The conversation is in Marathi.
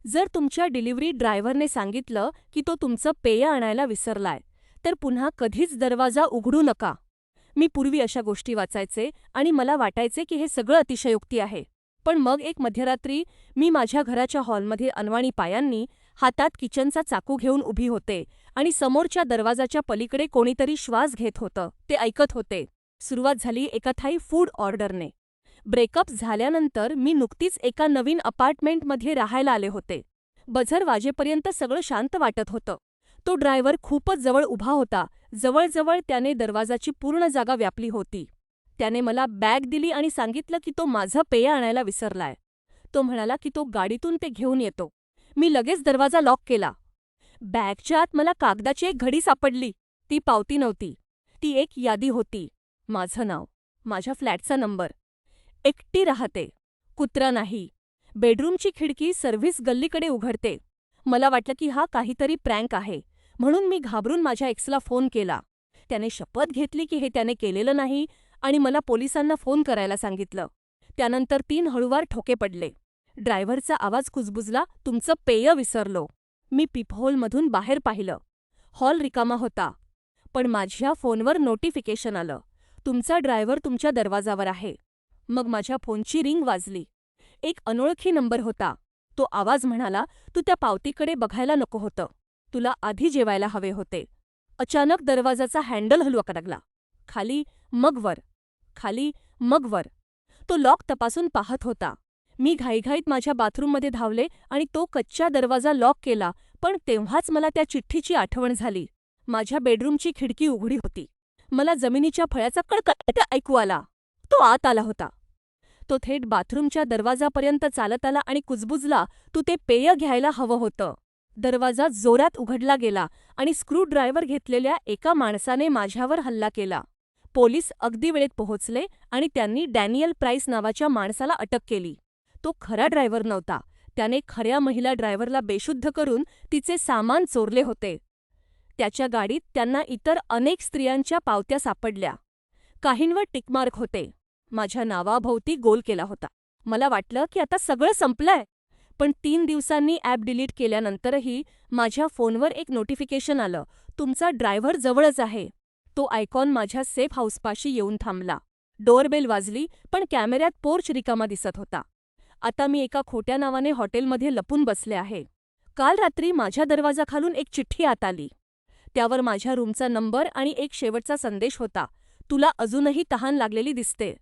जर तुमच्या डिलिव्हरी ड्रायव्हरने सांगितलं की तो तुमचं पेय आणायला विसरलाय, तर पुन्हा कधीच दरवाजा उघडू नका. मी पूर्वी अशा गोष्टी वाचायचे आणि मला वाटायचे की हे सगळं अतिशयोक्ती आहे. पण मग एक मध्यरात्री मी माझ्या घराच्या हॉलमध्ये अनवाणी पायांनी, हातात किचनचा चाकू घेऊन उभी होते आणि समोरच्या दरवाजाच्या पलीकडे कोणीतरी श्वास घेत होतं ते ऐकत होते. सुरुवात झाली एका थाई फूड ऑर्डरने. ब्रेकअप झाल्यानंतर मी नुकतीच एका नवीन अपार्टमेंटमध्ये राहायला आले होते. बझर वाजेपर्यंत सगळं शांत वाटत होतं. तो ड्रायव्हर खूपच जवळ उभा होता, जवळजवळ त्याने दरवाजाची पूर्ण जागा व्यापली होती. त्याने मला बॅग दिली आणि सांगितलं की तो माझं पेय आणायला विसरलाय. तो म्हणाला की तो गाडीतून ते घेऊन येतो. मी लगेच दरवाजा लॉक केला. बॅगच्या आत मला कागदाची एक घडी सापडली. ती पावती नव्हती. ती एक यादी होती. माझं नाव, माझ्या फ्लॅटचा नंबर. एकटी राहते. कुत्रा नाही. बेडरूमची खिडकी सर्व्हिस गल्लीकडे उघडते. मला वाटलं की हा काहीतरी प्रँक आहे, म्हणून मी घाबरून माझ्या एक्सला फोन केला. त्याने शपथ घेतली की हे त्याने केलेलं नाही आणि मला पोलिसांना फोन करायला सांगितलं. त्यानंतर 3 हळूवार ठोके पडले. ड्रायव्हरचा आवाज कुजबुजला, तुमचं पेय विसरलो. मी पिपहोलमधून बाहेर पाहिलं. हॉल रिकामा होता. पण माझ्या फोनवर नोटिफिकेशन आलं, तुमचा ड्रायव्हर तुमच्या दरवाजावर आहे. मग माझ्या फोनची रिंग वाजली. एक अनोळखी नंबर होता. तो आवाज म्हणाला, तू त्या पावतीकडे बघायला नको होतं. तुला आधी जेवायला हवे होते. अचानक दरवाजाचा हँडल हलू लागला. खाली, मग वर. खाली, मग वर. तो लॉक तपासून पाहत होता. मी घाईघाईत माझ्या बाथरूममध्ये धावले आणि तो कच्चा दरवाजा लॉक केला, पण तेव्हाच मला त्या चिठ्ठीची आठवण झाली. माझ्या बेडरूमची खिडकी उघडी होती. मला जमिनीच्या फळ्याचा कडकड ऐकू आला. तो आत आला होता. तो थेट बाथरूमच्या दरवाजापर्यंत चालत आला आणि कुजबुजला, तू ते पेय घ्यायला हवं होतं. दरवाजा जोरात उघडला गेला आणि स्क्रूड्रायव्हर घेतलेल्या एका माणसाने माझ्यावर हल्ला केला. पोलीस अगदी वेळेत पोहोचले आणि त्यांनी डॅनियल प्राइस नावाच्या माणसाला अटक केली. तो खरा ड्रायव्हर नव्हता. त्याने खऱ्या महिला ड्रायव्हरला बेशुद्ध करून तिचे सामान चोरले होते. त्याच्या गाडीत त्यांना इतर अनेक स्त्रियांच्या पावत्या सापडल्या. काहींवर टिकमार्क होते. माझ्या नावाभोवती गोल केला होता. मला वाटलं की आता सगळं संपलंय. पण 3 दिवसांनी ॲप डिलीट केल्यानंतरही माझ्या फोनवर एक नोटिफिकेशन आलं, तुमचा ड्रायव्हर जवळच आहे. तो आयकॉन माझ्या सेफ हाऊसपाशी येऊन थांबला. डोअरबेल वाजली, पण कॅमेऱ्यात पोर्च रिकामा दिसत होता. आता मी एका खोट्या नावाने हॉटेलमध्ये लपून बसले आहे. काल रात्री माझ्या दरवाजाखालून एक चिठ्ठी आत आली. त्यावर माझ्या रूमचा नंबर आणि एक शेवटचा संदेश होता, तुला अजूनही तहान लागलेली दिसते.